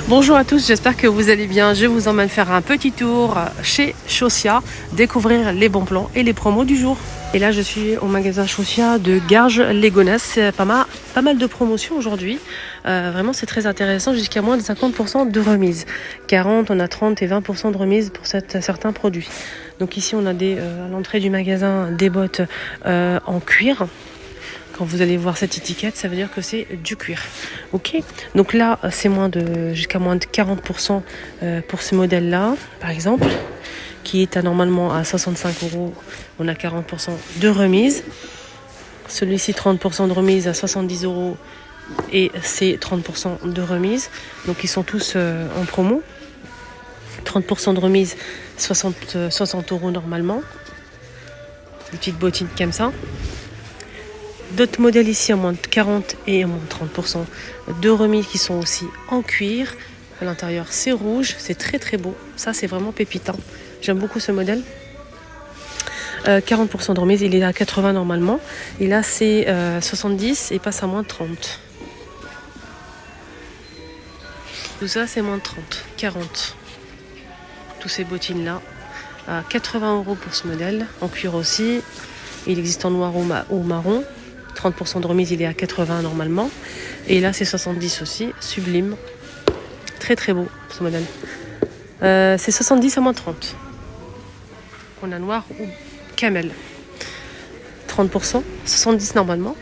Bonjour à tous, j'espère que vous allez bien. Je vous emmène faire un petit tour chez Chausia, découvrir les bons plans et les promos du jour. Et là, je suis au magasin Chausia de Garges-les-Gonesse. C'est pas mal de promotions aujourd'hui. Vraiment, c'est très intéressant, jusqu'à moins de 50% de remise. 40, on a 30 et 20% de remise pour certains produits. Donc ici, on a à l'entrée du magasin des bottes en cuir. Quand vous allez voir cette étiquette, ça veut dire que c'est du cuir. Ok. Donc là, c'est jusqu'à moins de 40% pour ce modèle-là, par exemple, qui est normalement à 65 €. On a 40% de remise. Celui-ci, 30% de remise à 70 € et c'est 30% de remise. Donc ils sont tous en promo. 30% de remise, 60 € normalement. Une petite bottine comme ça. D'autres modèles ici à moins de 40 et à moins de 30% de remise qui sont aussi en cuir. À l'intérieur, c'est rouge, c'est très très beau. Ça, c'est vraiment pépitant. J'aime beaucoup ce modèle. 40% de remise, il est à 80 normalement. Et là, c'est 70 et passe à moins de 30. Tout ça, c'est moins de 30, 40. Tous ces bottines-là, à 80 € pour ce modèle. En cuir aussi. Il existe en noir ou marron. 30% de remise, il est à 80 normalement. Et là, c'est 70 aussi. Sublime. Très très beau ce modèle. C'est 70 à moins 30. On a noir ou camel. 30%. 70 normalement.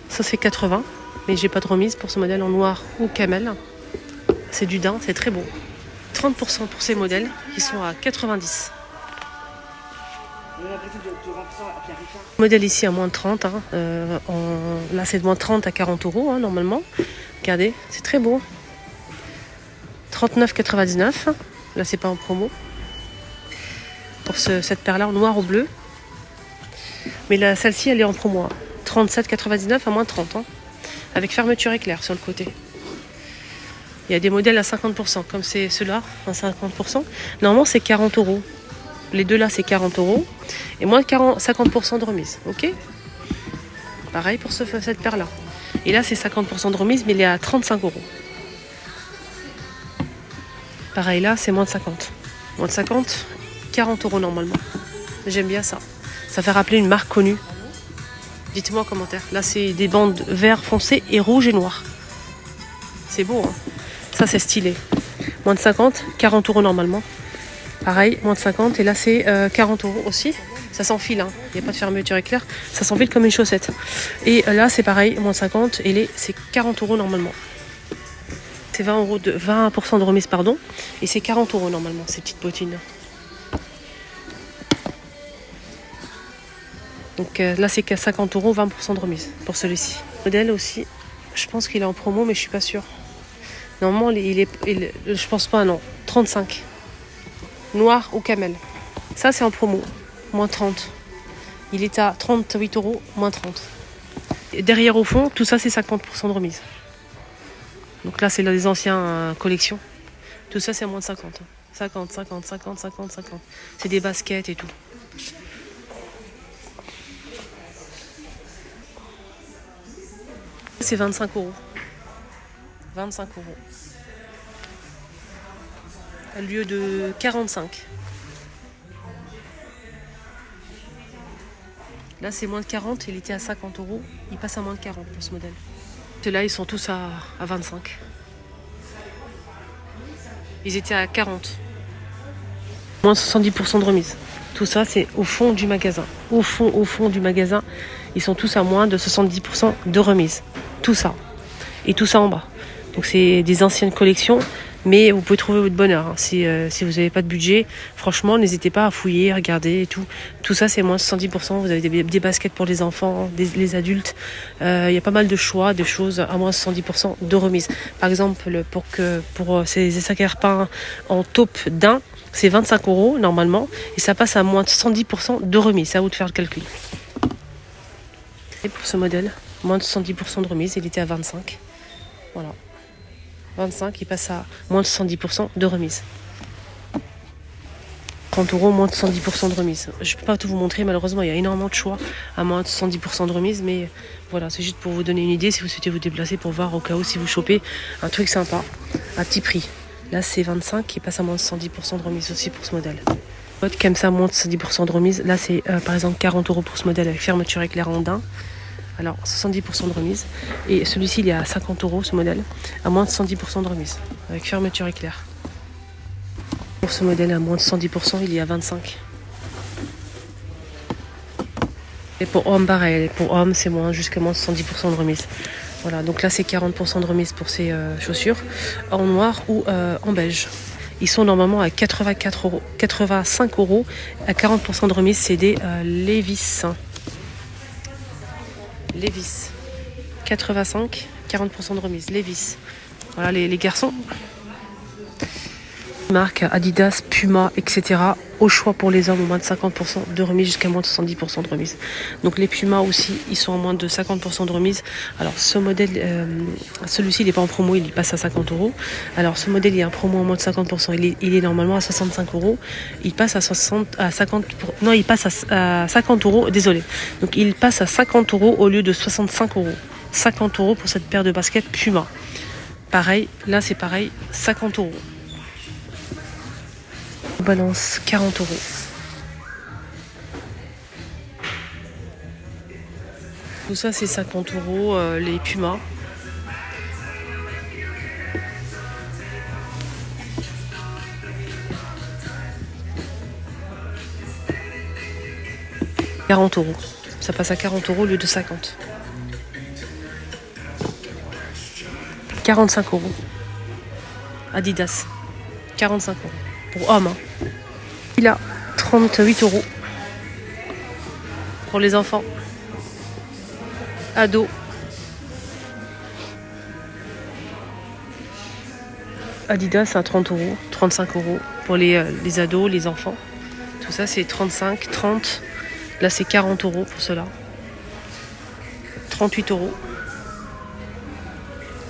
Ça, c'est 80. Mais j'ai pas de remise pour ce modèle en noir ou camel. C'est du daim, c'est très beau. 30% pour ces modèles qui sont à 90. Modèle ici à moins de 30, hein. Là c'est de moins de 30 à 40 € hein, normalement. Regardez, c'est très beau. 39,99. Là c'est pas en promo. Pour cette paire-là en noir ou bleu. Mais celle-ci elle est en promo. Hein. 37,99 à moins de 30. Hein, avec fermeture éclair sur le côté. Il y a des modèles à 50%, comme c'est ceux-là, à 50%. Normalement c'est 40 €. Les deux là c'est 40 € et moins de 50% de remise, ok. Pareil pour cette paire là. Et là c'est 50% de remise mais il est à 35 €. Pareil là c'est moins de 50. Moins de 50, 40 € normalement. J'aime bien ça. Ça fait rappeler une marque connue. Dites-moi en commentaire. Là c'est des bandes vert foncé et rouge et noir. C'est beau hein. Ça c'est stylé. Moins de 50, 40 € normalement. Pareil, moins de 50 et là c'est 40 € aussi. Ça s'enfile, hein. Il n'y a pas de fermeture éclair. Ça s'enfile comme une chaussette. Et là c'est pareil, moins de 50 et c'est 40 € normalement. C'est 20% de remise, pardon. Et c'est 40 € normalement, ces petites bottines. Donc là c'est qu'à 50 €, 20% de remise pour celui-ci. Modèle aussi, je pense qu'il est en promo mais je suis pas sûre. Normalement je pense pas, non. 35. Noir ou camel. Ça c'est en promo, moins 30. Il est à 38 €, moins 30. Et derrière au fond, tout ça c'est 50% de remise. Donc là c'est les anciens collections. Tout ça c'est moins de 50. 50, 50, 50, 50, 50. C'est des baskets et tout. C'est 25 €. 25 €. Au lieu de 45. Là, c'est moins de 40. Il était à 50 €. Il passe à moins de 40 pour ce modèle. Ceux-là, ils sont tous à 25. Ils étaient à 40. Moins 70% de remise. Tout ça, c'est au fond du magasin. Au fond du magasin, ils sont tous à moins de 70% de remise. Tout ça. Et tout ça en bas. Donc, c'est des anciennes collections. Mais vous pouvez trouver votre bonheur. Hein. Si vous n'avez pas de budget, franchement, n'hésitez pas à fouiller, à regarder et tout. Tout ça, c'est moins de 70%. Vous avez des baskets pour les enfants, les adultes. Il y a pas mal de choix, de choses à moins de 70% de remise. Par exemple, pour ces sacs à repas en taupe daim, c'est 25 € normalement. Et ça passe à moins de 70% de remise. C'est à vous de faire le calcul. Et pour ce modèle, moins de 70% de remise. Il était à 25. Voilà. 25, il passe à moins de 70% de remise. 50 €, moins de 110% de remise. Je ne peux pas tout vous montrer, malheureusement, il y a énormément de choix à moins de 110% de remise, mais voilà, c'est juste pour vous donner une idée si vous souhaitez vous déplacer pour voir au cas où si vous chopez un truc sympa à petit prix. Là, c'est 25 qui passe à moins de 110% de remise aussi pour ce modèle. L'autre qui aime ça, moins de 110% de remise. Là, c'est par exemple 40 € pour ce modèle avec fermeture éclair Andin. Alors, 70% de remise. Et celui-ci, il est à 50 € ce modèle, à moins de 110% de remise, avec fermeture éclair. Pour ce modèle à moins de 110%, il est à 25. Et pour homme, pareil. Pour homme, c'est moins, jusqu'à moins de 110% de remise. Voilà, donc là, c'est 40% de remise pour ces chaussures, en noir ou en beige. Ils sont normalement à 85 € à 40% de remise. C'est des Levi's. Levi's. 85, 40% de remise. Levi's. Voilà les garçons. Marque Adidas, Puma, etc. Au choix pour les hommes, au moins de 50% de remise jusqu'à moins de 70% de remise. Donc les Puma aussi, ils sont à moins de 50% de remise. Alors ce modèle, celui-ci, il n'est pas en promo, il passe à 50 €. Alors ce modèle, il est en promo à moins de 50%. Il est normalement à 65 €. Il passe à 50 €, désolé. Donc il passe à 50 € au lieu de 65 €. 50 € pour cette paire de baskets Puma. Pareil, là c'est pareil, 50 €. Balance 40 €. Tout ça c'est 50 €, les Pumas. « 40 €. Ça passe à 40 € au lieu de 50. 45 €. Adidas. 45 €. Pour homme. Il a 38 €. Pour les enfants. Ados. Adidas à 30 €. 35 € pour les ados, les enfants. Tout ça c'est 35, 30. Là c'est 40 € pour cela. 38 €.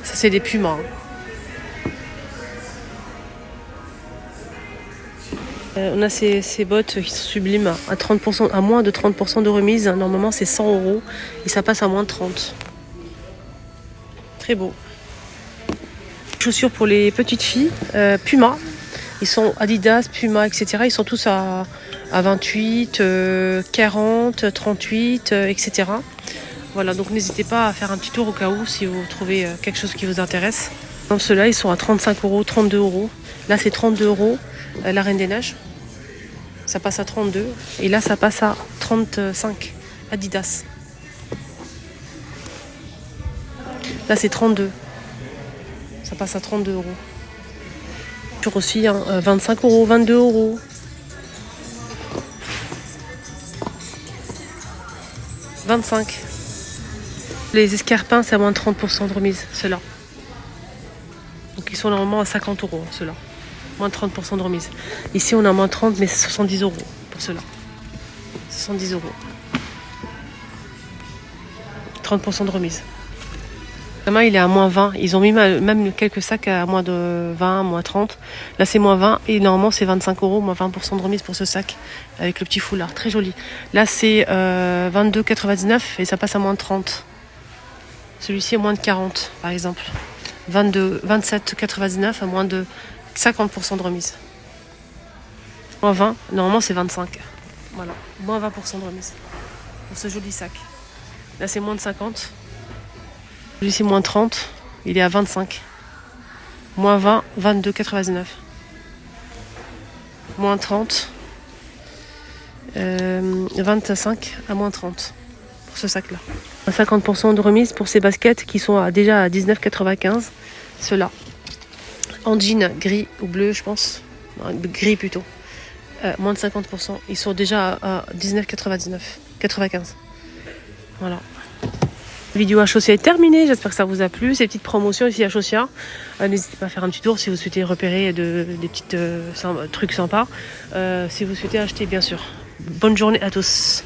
Ça c'est des Pumas. On a ces bottes qui sont sublimes à 30%, à moins de 30% de remise. Normalement c'est 100 € et ça passe à moins de 30. Très beau. Chaussures pour les petites filles, Puma. Ils sont Adidas, Puma, etc. Ils sont tous à 28, 40, 38, etc. Voilà, donc n'hésitez pas à faire un petit tour au cas où si vous trouvez quelque chose qui vous intéresse. Comme ceux-là, ils sont à 35 €, 32 €. Là, c'est 32 € la Reine des Neiges. Ça passe à 32. Et là, ça passe à 35 Adidas. Là, c'est 32. Ça passe à 32 €. Sur aussi 25 €, 22 €. 25. Les escarpins, c'est à moins de 30% de remise, ceux-là. Donc ils sont normalement à 50 €, ceux-là. Moins de 30% de remise. Ici, on a moins 30, mais c'est 70 € pour ceux-là. 70 €. 30% de remise. Demain, il est à moins 20. Ils ont mis même quelques sacs à moins de 20, moins 30. Là, c'est moins 20. Et normalement, c'est 25 €, moins 20% de remise pour ce sac. Avec le petit foulard. Très joli. Là, c'est 22,99 € et ça passe à moins de 30. Celui-ci est moins de 40, par exemple. 27,99 € à moins de 50% de remise. Moins 20. Normalement, c'est 25. Voilà. Moins 20% de remise. Pour ce joli sac. Là, c'est moins de 50. Celui-ci, moins 30, il est à 25. Moins 20, 22,99. Moins 30, 25 à moins 30 pour ce sac-là. 50% de remise pour ces baskets qui sont déjà à 19,95. Ceux-là. En jean gris ou bleu, je pense. Gris plutôt. Moins de 50%. Ils sont déjà à 19,95. Voilà. La vidéo à Chaussea est terminée, j'espère que ça vous a plu. Ces petites promotions ici à Chaussea, n'hésitez pas à faire un petit tour si vous souhaitez repérer des petits trucs sympas. Si vous souhaitez acheter, bien sûr. Bonne journée à tous.